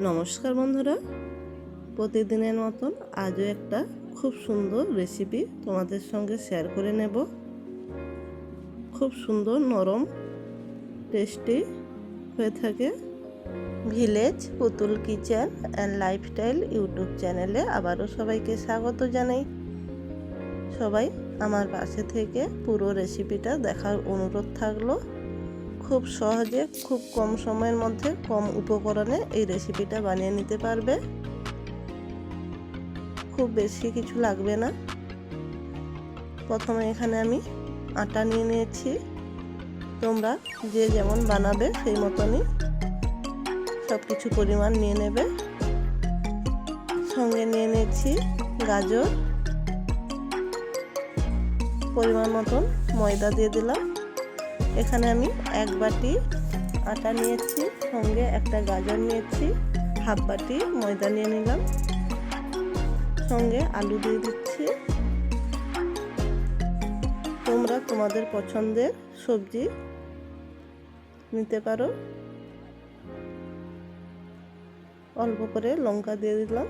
নমস্কার বন্ধুরা, প্রতিদিনের মতন আজও একটা খুব সুন্দর রেসিপি তোমাদের সঙ্গে শেয়ার করে নেব। খুব সুন্দর নরম টেস্টি হয়ে থাকে। ভিলেজ পুতুল কিচেন অ্যান্ড লাইফস্টাইল ইউটিউব চ্যানেলে আবারও সবাইকে স্বাগত জানাই। সবাই আমার পাশে থেকে পুরো রেসিপিটা দেখার অনুরোধ থাকলো। খুব সহজে খুব কম সময়ের মধ্যে কম উপকরণে এই রেসিপিটা বানিয়ে নিতে পারবে। খুব বেশি কিছু লাগবে না। প্রথমে এখানে আমি আটা নিয়ে নিয়েছি। তোমরা যে যেমন বানাবে সেই মতনই সব কিছু পরিমাণ নিয়ে নেবে। সঙ্গে নিয়ে নিয়েছি গাজর, পরিমাণ মতন ময়দা দিয়ে দিলাম। এখানে আমি এক বাটি আটা নিয়েছি, সঙ্গে একটা গাজর নিয়েছি, হাফ বাটি ময়দা নিয়ে নিলাম, সঙ্গে আলু দিয়ে দিচ্ছি। তোমরা তোমাদের পছন্দের সবজি নিতে পারো। অল্প করে লঙ্কা দিয়ে দিলাম,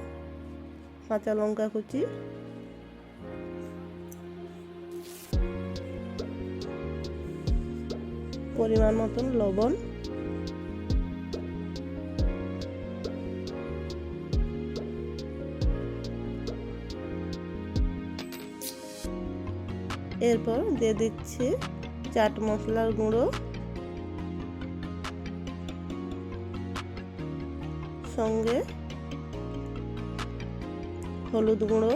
কাঁচা লঙ্কা কুচি, পরিমাণ মতন লবণ, এরপর দিয়ে দিচ্ছি চাট মশলার গুঁড়ো, সঙ্গে হলুদ গুঁড়ো,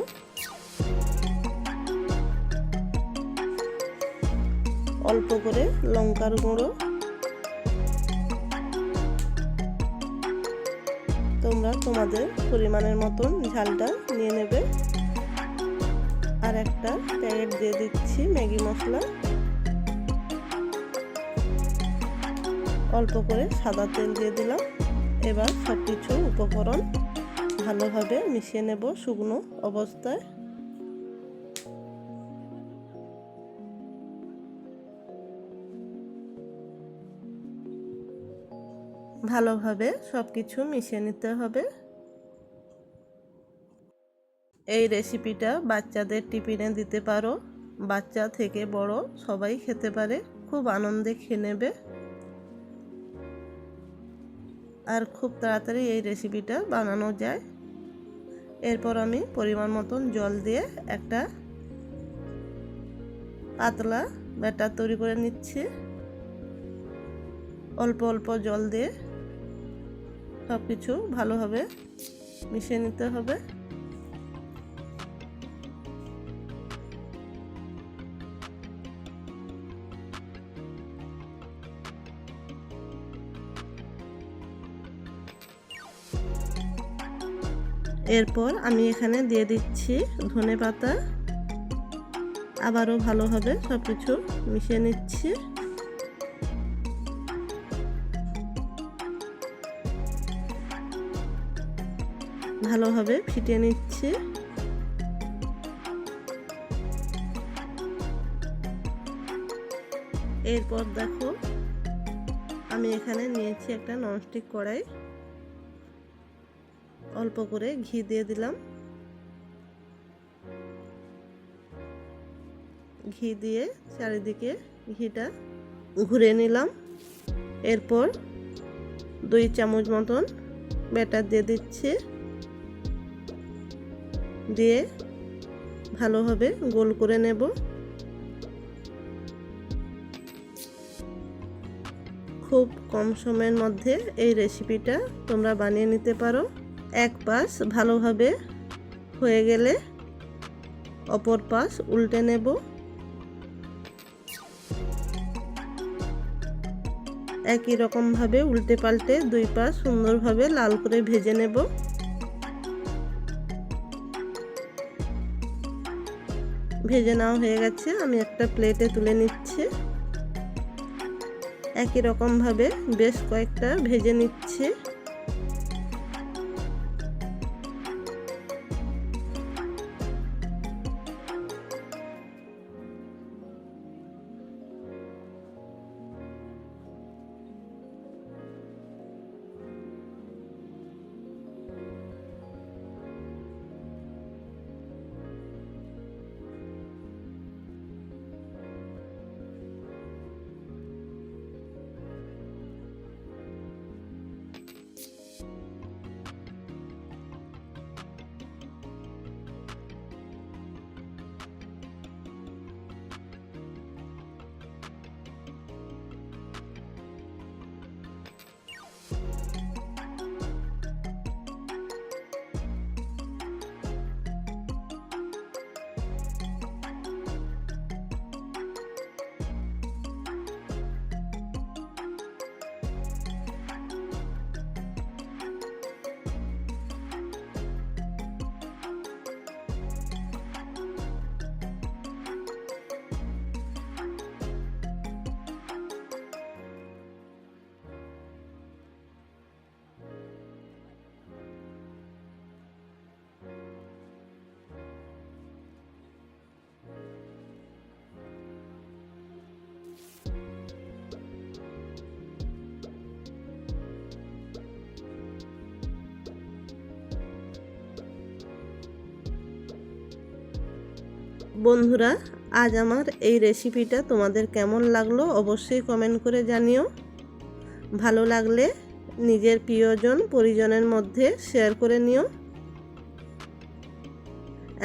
অল্প করে লঙ্কার গুঁড়ো। তোমরা তোমাদের পরিমাণের মতন ঝালটা নিয়ে নেবে। আর একটা প্যাকেট দিয়ে দিচ্ছি ম্যাগি মশলা, অল্প করে সাদা তেল দিয়ে দিলাম। এবার সব কিছু উপকরণ ভালোভাবে মিশিয়ে নেব শুকনো অবস্থায়। ভালোভাবে সব কিছু মিশিয়ে নিতে হবে। এই রেসিপিটা বাচ্চাদের টিফিনে দিতে পারো। বাচ্চা থেকে বড় সবাই খেতে পারে, খুব আনন্দে খেয়ে নেবে। আর খুব তাড়াতাড়ি এই রেসিপিটা বানানো যায়। এরপর আমি পরিমাণ মতন জল দিয়ে একটা পাতলা ব্যাটার তৈরি করে নিচ্ছি। অল্প অল্প জল দিয়ে সব কিছু ভালোভাবে মিশিয়ে নিতে হবে। এরপর আমি এখানে দিয়ে দিচ্ছি ধনেপাতা। আবারও ভালোভাবে সব কিছু মিশিয়ে নিচ্ছি। ভালোভাবে ফিটিয়ে নিচ্ছি। এরপর দেখো আমি এখানে নিয়েছি একটা ননস্টিক কড়াই, অল্প করে ঘি দিয়ে দিলাম। ঘি দিয়ে চারিদিকে ঘিটা ঘুরে নিলাম। এরপর 2 চামচ মতন ব্যাটার দিয়ে দিচ্ছি, দিয়ে ভালোভাবে গোল করে নেব। খুব কম সময়ের মধ্যে এই রেসিপিটা তোমরা বানিয়ে নিতে পারো। এক পাশ ভালোভাবে হয়ে গেলে অপর পাশ উল্টে নেব। একই রকমভাবে উল্টে পাল্টে 2 পাশ সুন্দরভাবে লাল করে ভেজে নেব। ভেজে নেওয়া হয়ে গেছে, আমি একটা প্লেটে তুলে নিচ্ছি। একই রকমভাবে বেশ কয়েকটা ভেজে নিচ্ছি। বন্ধুরা, আজ আমার এই রেসিপিটা তোমাদের কেমন লাগলো অবশ্যই কমেন্ট করে জানিও। ভালো লাগলে নিজের প্রিয়জন পরিজনের মধ্যে শেয়ার করে নিও।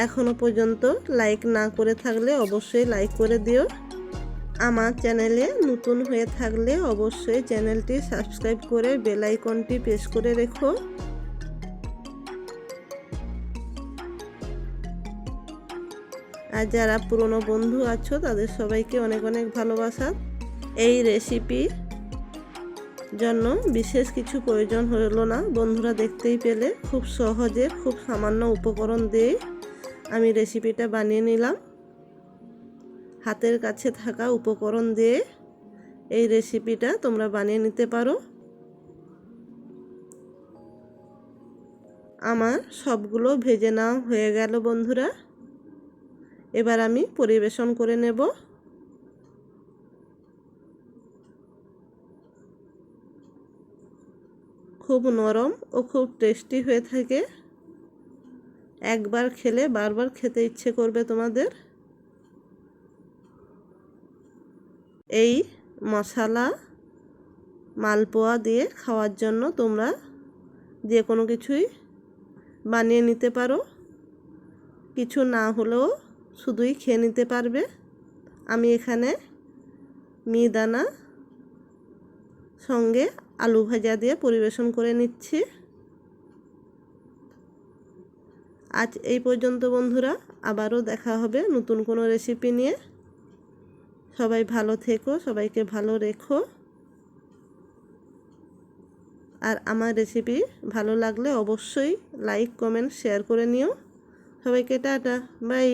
এখনো পর্যন্ত লাইক না করে থাকলে অবশ্যই লাইক করে দিও। আমার চ্যানেলে নতুন হয়ে থাকলে অবশ্যই চ্যানেলটি সাবস্ক্রাইব করে বেল আইকনটি প্রেস করে রেখো। আর যারা পুরনো বন্ধু আছো তাদের সবাইকে অনেক অনেক ভালোবাসা। এই রেসিপি জন্য বিশেষ কিছু প্রয়োজন হলো না, বন্ধুরা দেখতেই পেলে খুব সহজে খুব সামান্য উপকরণ দিয়ে আমি রেসিপিটা বানিয়ে নিলাম। হাতের কাছে থাকা উপকরণ দিয়ে এই রেসিপিটা তোমরা বানিয়ে নিতে পারো। আমার সবগুলো ভেজে নেওয়া হয়ে গেল বন্ধুরা, এবার আমি পরিবেশন করে নেব। খুব নরম ও খুব টেস্টি হয়ে থাকে, একবার খেলে বারবার খেতে ইচ্ছে করবে তোমাদের। এই মশলা মালপোয়া দিয়ে খাওয়ার জন্য তোমরা যে কোনো কিছুই বানিয়ে নিতে পারো, কিছু না হলেও শুধুই খেয়ে নিতে পারবে। আমি এখানে মিহিদানা সঙ্গে আলু ভাজা দিয়ে পরিবেশন করে নিচ্ছি। আজ এই পর্যন্ত বন্ধুরা, আবারও দেখা হবে নতুন কোনো রেসিপি নিয়ে। সবাই ভালো থেকো, সবাইকে ভালো রেখো। আর আমার রেসিপি ভালো লাগলে অবশ্যই লাইক কমেন্ট শেয়ার করে নিও। সবাইকে টাটা, বাই।